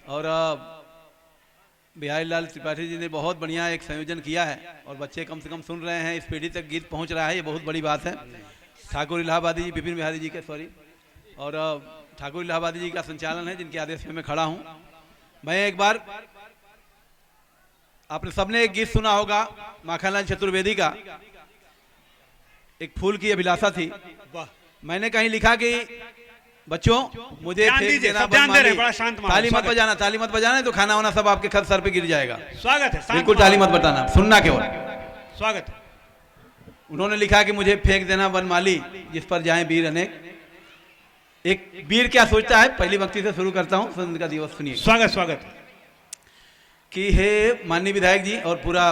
और बिहारी लाल त्रिपाठी जी ने बहुत बढ़िया एक संयोजन किया है और बच्चे कम से कम सुन रहे हैं, इस पीढ़ी तक गीत पहुंच रहा है, ये बहुत बड़ी बात है। ठाकुर इलाहाबादी जी, विपिन बिहारी जी के और ठाकुर इलाहाबादी जी का संचालन है, जिनके आदेश में मैं खड़ा हूं। मैं एक बार, आपने सबने एक गीत सुना होगा माखनलाल चतुर्वेदी का, एक फूल की अभिलाषा थी। मैंने कहीं लिखा कि बच्चों मुझे फेंक देना, ताली मत बजाना, ताली मत बजाना तो खाना वाना सब आपके खत सर पे गिर जाएगा। स्वागत है, बिल्कुल ताली मत बताना, सुनना केवल। स्वागत है। उन्होंने लिखा कि मुझे फेंक देना वनमाली, जिस पर जाएं वीर अनेक। एक वीर क्या सोचता है, पहली पंक्ति से शुरू करता हूं, स्वतंत्रता दिवस सुनिए। स्वागत स्वागत। कि हे माननीय विधायक जी और पूरा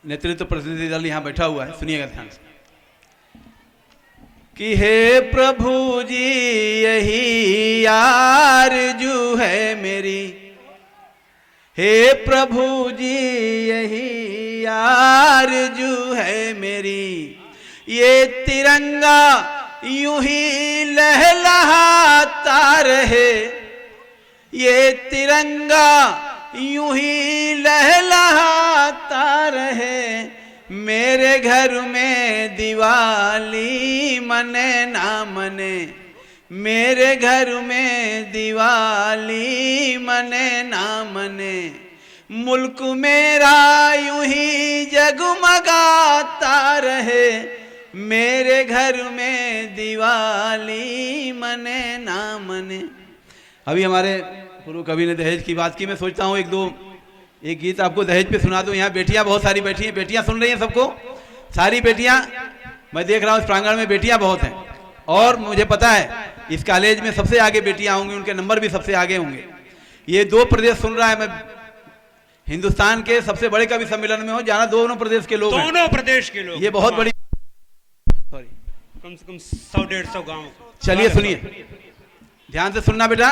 नेतृत्व प्रतिनिधि दल यहाँ बैठा हुआ है, सुनिएगा ध्यान से। कि हे प्रभु जी यही आरज़ू है मेरी, हे प्रभु जी यही आरज़ू है मेरी, ये तिरंगा यूं ही लहलहाता रहे, ये तिरंगा यूं ही लहलहाता रहे, मेरे घर में दिवाली मने ना मने, मेरे घर में दिवाली मने ना मने, मुल्क मेरा यूं ही जगमगाता रहे, मेरे घर में दिवाली मने ना मने। अभी हमारे पूर्व कवि ने दहेज की बात की, मैं सोचता हूँ एक गीत आपको दहेज पे सुना दूं। यहाँ बेटियां बहुत सारी बैठी हैं, बेटियां सुन रही हैं सबको, सारी बेटियां, मैं देख रहा हूँ इस प्रांगण में बेटियां बहुत हैं, और मुझे पता है इस कॉलेज में सबसे आगे बेटियां होंगी, उनके नंबर भी सबसे आगे होंगे। ये 2 प्रदेश सुन रहा है, मैं हिंदुस्तान के सबसे बड़े कवि सम्मेलन में हूँ, जहाँ दोनों प्रदेश के लोग, दोनों प्रदेश के लोग, ये बहुत बड़ी, सॉरी, कम से कम 100-150 गाँव। चलिए सुनिए, ध्यान से सुनना बेटा।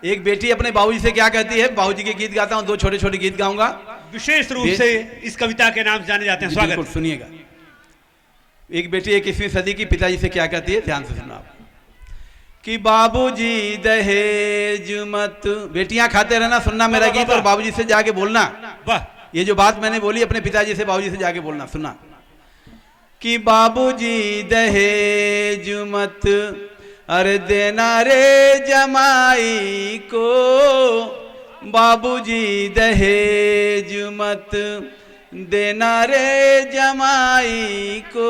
एक बेटी अपने बाबूजी से क्या कहती है, बाबूजी के गीत गाता हूँ, 2 छोटे छोटे गीत गाऊंगा, विशेष रूप से इस कविता के नाम जाने जाते हैं। स्वागत, सुनिएगा। एक बेटी 21वीं सदी की पिताजी से क्या कहती है, ध्यान से सुनना आप। कि बाबूजी दहेज मत, बेटियां खाते रहना, सुनना मेरा गीत और बाबूजी से जाके बोलना। ये जो बात मैंने बोली अपने पिताजी से बाबूजी से जाके बोलना, सुनना। कि बाबूजी दहेज मत अरे देना रे जमाई को, बाबूजी दहेज मत देना रे जमाई को,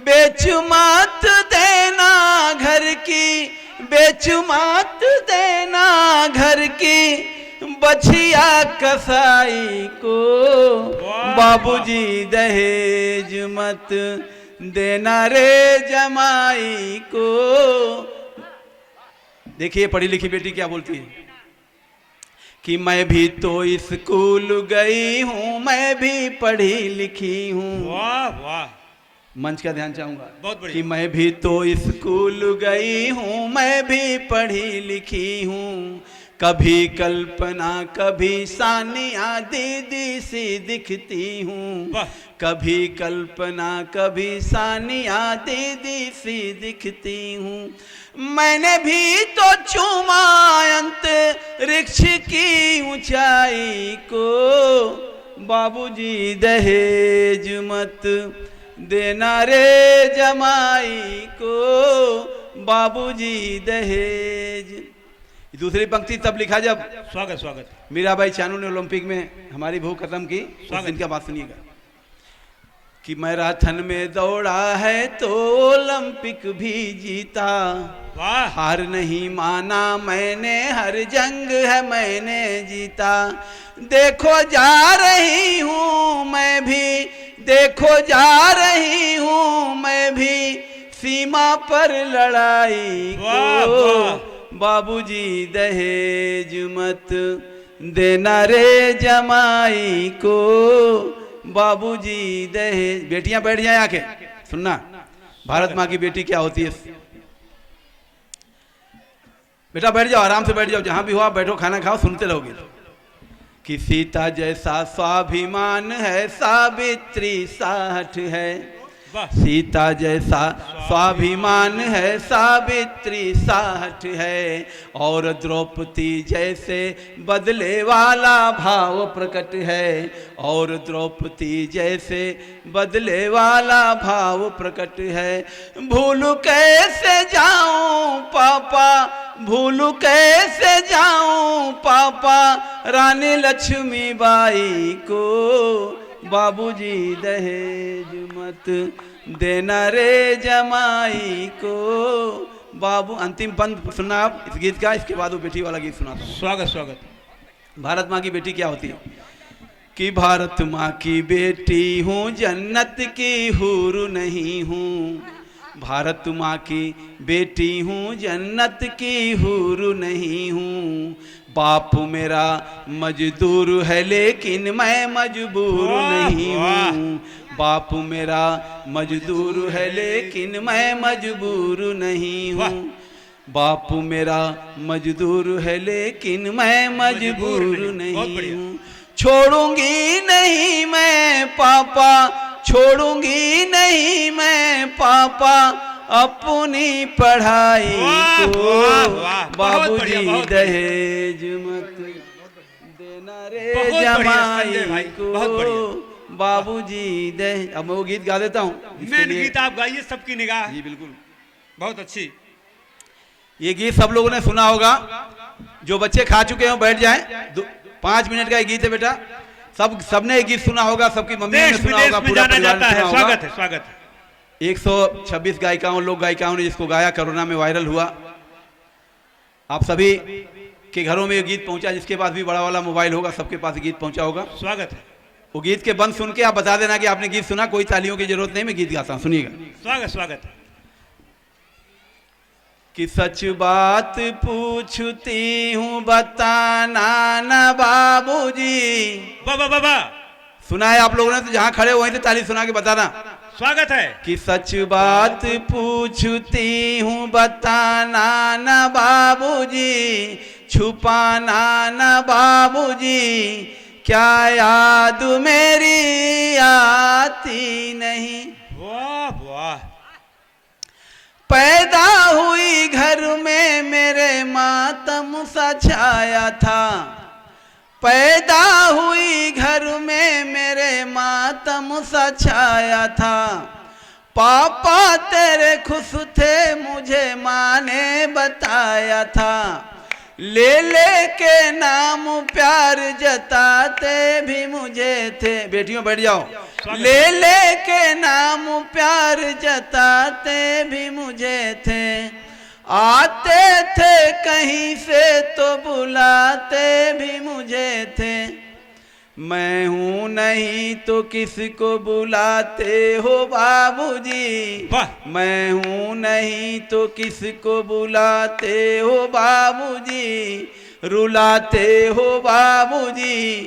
बेच मत देना घर की, बेच मत देना घर की बछिया कसाई को, बाबूजी दहेज मत देना रे जमाई को। देखिए पढ़ी लिखी बेटी क्या बोलती है कि मैं भी तो स्कूल गई हूं, मैं भी पढ़ी लिखी हूं। वाह वाह, मंच का ध्यान चाहूंगा। बहुत बढ़िया। कि मैं भी तो स्कूल गई हूं, मैं भी पढ़ी लिखी हूं, कभी कल्पना कभी सानिया दीदी सी दिखती हूँ, कभी कल्पना कभी सानिया दीदी सी दिखती हूँ, मैंने भी तो चूमा अंतरिक्ष की ऊंचाई को, बाबूजी दहेज मत देना रे जमाई को, बाबूजी दहेज। दूसरी पंक्ति तब लिखा जब, स्वागत स्वागत, मीराबाई चानू ने ओलंपिक में हमारी भूख खत्म की, उस दिन का बात सुनिएगा। कि मैराथन में दौड़ा है तो ओलंपिक भी जीता, वाह, हार नहीं माना मैंने, हर जंग है मैंने जीता, देखो जा रही हूँ मैं भी, देखो जा रही हूँ मैं भी, सीमा पर लड़ाई को, बाबूजी दहेज मत देना रे जमाई को, बाबूजी दहेज। बेटियां बैठ जाए आके सुनना, भारत माँ की बेटी क्या होती है। बेटा बैठ जाओ, आराम से बैठ जाओ, जहां भी हो आप बैठो, खाना खाओ, सुनते रहोगे। कि सीता जैसा स्वाभिमान है, सावित्री साठ है, वाह। सीता जैसा स्वाभिमान है सावित्री साहठ है, और द्रौपदी जैसे बदले वाला भाव प्रकट है, और द्रौपदी जैसे बदले वाला भाव प्रकट है। भूल कैसे जाऊं पापा, भूल कैसे जाऊं पापा, रानी लक्ष्मीबाई को बाबूजी दहेज मत देना रे जमाई को। बाबू, अंतिम पंथ सुनना आप इस गीत का, इसके बाद वो बेटी वाला गीत सुनाता हूँ। स्वागत स्वागत। भारत माँ की बेटी क्या होती है? कि भारत माँ की बेटी हूँ, जन्नत की हूर नहीं हूँ। भारत माँ की बेटी हूँ, जन्नत की हूर नहीं हूँ। बाप मेरा मजदूर है लेकिन मैं मजबूर नहीं हूँ। बाप मेरा मजदूर है लेकिन मैं मजबूर नहीं हूँ। बाप मेरा मजदूर है लेकिन मैं मजबूर नहीं हूँ। छोड़ूंगी नहीं मैं पापा, छोड़ूंगी नहीं मैं पापा, अपनी पढ़ाई को। बाबूजी दहेज मत देना रे जमाई को। बाबूजी दहेज। अब मैं वो गीत गा देता हूँ। मेन गीत आप गाइए, सबकी निगाह। जी बिल्कुल, बहुत अच्छी। ये गीत सब लोगों ने सुना होगा। जो बच्चे खा चुके हैं बैठ जाएं। 5 मिनट का ये गीत है बेटा। सबने ये गीत सुना होगा, सबकी मम्मी ने सुना होगा, पूरा परिवार ने सुना होगा। स्वागत है, स्वागत है। 126 गायिकाओं, लोक गायिकाओं ने जिसको गाया, कोरोना में वायरल हुआ। आप सभी के घरों में ये गीत पहुंचा। जिसके पास भी बड़ा वाला मोबाइल होगा सबके पास गीत पहुंचा होगा। स्वागत है। वो गीत के बंद सुन के आप बता देना कि आपने गीत सुना। कोई तालियों की जरूरत नहीं, मैं गीत गाता हूं, सुनिएगा। स्वागत स्वागत। कि सच बात पूछती हूँ बताना न बाबूजी। बाबा बाबा सुना है आप लोगों ने? तो जहां खड़े वहीं से ताली सुना के बताना। स्वागत है। कि सच बात पूछती हूँ बताना न बाबूजी, छुपाना न बाबूजी, क्या याद मेरी आती नहीं। वाह वाह। पैदा हुई घर में मेरे मातम सा छाया था। पैदा हुई घर में मेरे मातम सा छाया था। पापा तेरे खुश थे मुझे माँ ने बताया था। ले के नाम प्यार जताते भी मुझे थे। बेटियों बैठ जाओ। ले के नाम प्यार जताते भी मुझे थे। आते थे कहीं से तो बुलाते भी मुझे थे। मैं हूँ नहीं तो किसको बुलाते हो बाबूजी। मैं हूँ नहीं तो किसको बुलाते हो बाबूजी। रुलाते हो बाबूजी,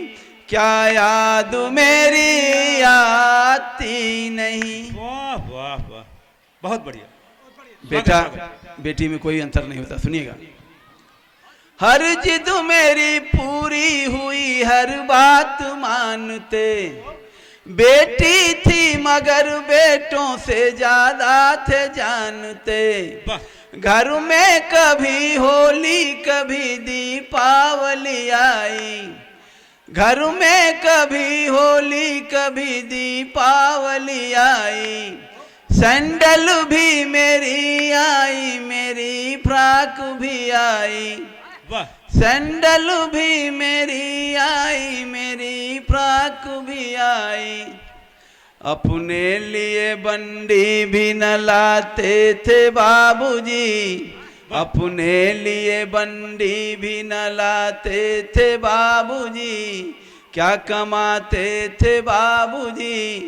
क्या याद मेरी आती नहीं। वाह वाह वाह, बहुत बढ़िया। बेटा बेटी में कोई अंतर नहीं होता। सुनिएगा। हर जिद मेरी पूरी हुई, हर बात मानते। बेटी थी मगर बेटों से ज्यादा थे जानते। घर में कभी होली कभी दीपावली आई। घर में कभी होली कभी दीपावली आई। सैंडल भी मेरी आई, मेरी फ्रॉक भी आई। सैंडल भी मेरी आई, मेरी फ्रॉक भी आई। अपने लिए बंडी भी न लाते थे बाबूजी। अपने लिए बंडी भी न लाते थे बाबूजी। क्या कमाते थे बाबूजी,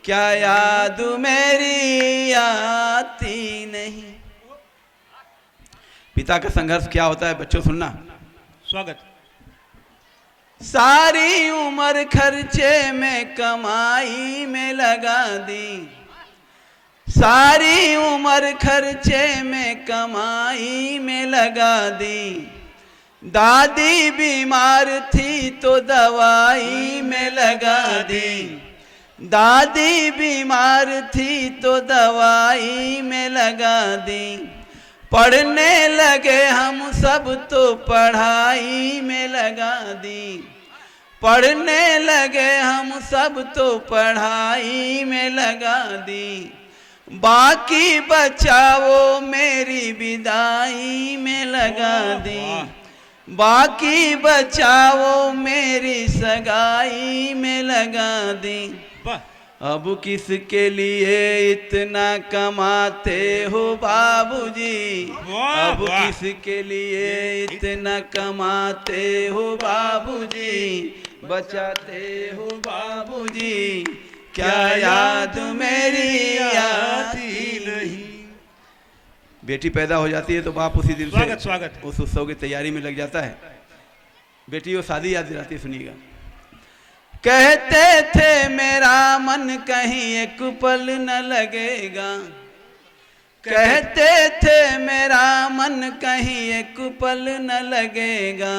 क्या याद मेरी आती नहीं। पिता का संघर्ष क्या होता है बच्चों, सुनना। स्वागत। सारी उम्र खर्चे में कमाई में लगा दी। सारी उम्र खर्चे में कमाई में लगा दी। दादी बीमार थी तो दवाई में लगा दी। दादी बीमार थी तो दवाई में लगा दी, पढ़ने लगे हम सब तो पढ़ाई में लगा दी, पढ़ने लगे हम सब तो पढ़ाई में लगा दी, बाकी बचाओ मेरी विदाई में लगा दी, बाकी बचाओ मेरी सगाई में लगा दी। अब किसके लिए इतना कमाते हो बाबूजी, अब किसके लिए इतना कमाते हो बाबूजी, बचाते हो बाबूजी, क्या याद मेरी आती नहीं। बेटी पैदा हो जाती है तो बाप उसी दिन स्वागत से स्वागत उस उत्सव की तैयारी में लग जाता है। बेटी वो शादी याद दिलाती है, सुनिएगा। कहते थे मेरा मन कहीं एक पल न लगेगा, कहते थे मेरा मन कहीं एक पल न लगेगा,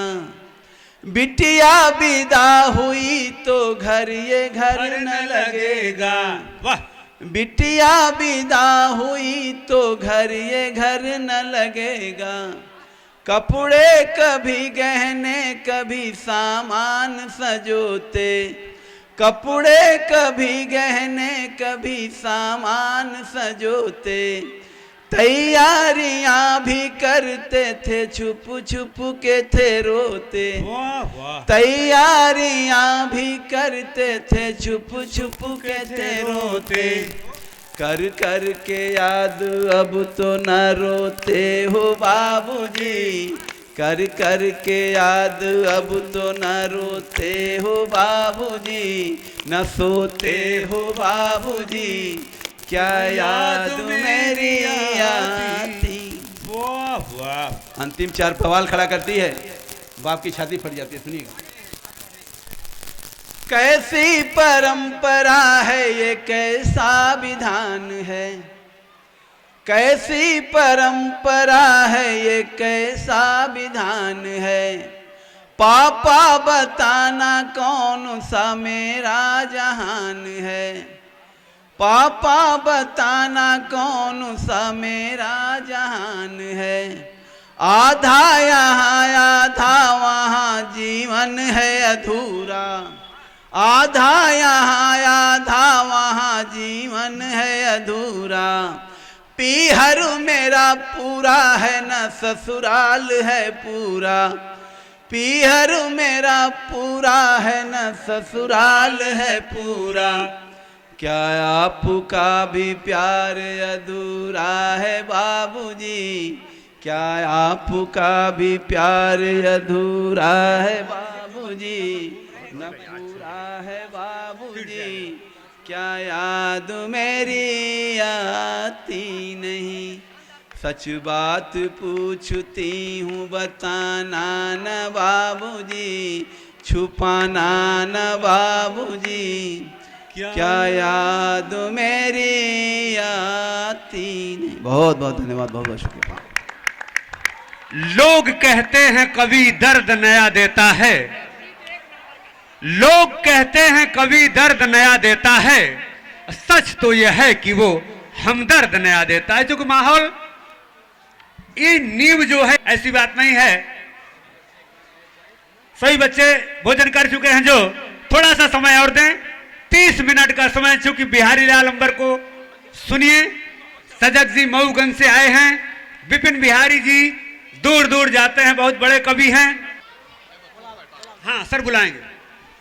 बिटिया विदा हुई तो घर ये घर न लगेगा, वाह, बिटिया विदा हुई तो घर ये घर न लगेगा, कपड़े कभी गहने कभी सामान सजोते, कपड़े कभी गहने कभी सामान सजोते, तैयारियां भी करते थे छुप छुप के थे रोते, वाह वाह, तैयारियां भी करते थे छुप छुप के थे रोते, कर कर के याद अब तो न रोते हो बाबूजी, कर कर के याद अब तो न रोते हो बाबूजी, न सोते हो बाबूजी, क्या याद मेरी आती। वाह वाह। अंतिम 4 सवाल खड़ा करती है, बाप की छाती फट जाती है, सुनिएगा। कैसी परंपरा है ये, कैसा विधान है, कैसी परंपरा है ये, कैसा विधान है, पापा बताना कौन सा मेरा जहान है, पापा बताना कौन सा मेरा जहान है, आधा यहाँ आधा वहाँ जीवन है अधूरा, आधा यहाँ आधा वहाँ जीवन है अधूरा, पीहर मेरा पूरा है न ससुराल है पूरा, पीहर मेरा पूरा है न ससुराल है पूरा, क्या आपका भी प्यार अधूरा है बाबूजी, क्या आपका भी प्यार अधूरा है बाबूजी, न पूरा है बाबूजी, क्या याद मेरी आती नहीं, सच बात पूछती हूँ बताना न बाबूजी, छुपाना न बाबूजी, क्या याद मेरी आती नहीं। बहुत बहुत धन्यवाद, बहुत बहुत शुक्रिया। लोग कहते हैं कवि दर्द नया देता है, लोग कहते हैं कवि दर्द नया देता है, सच तो यह है कि वो हमदर्द नया देता है। क्योंकि माहौल ये नींव जो है, ऐसी बात नहीं है। सभी बच्चे भोजन कर चुके हैं, जो थोड़ा सा समय और दें, 30 मिनट का समय। चूंकि बिहारी लाल अंबर को सुनिए, सजग जी मऊगंज से आए हैं, विपिन बिहारी जी दूर दूर जाते हैं, बहुत बड़े कवि हैं। हाँ सर बुलाएंगे।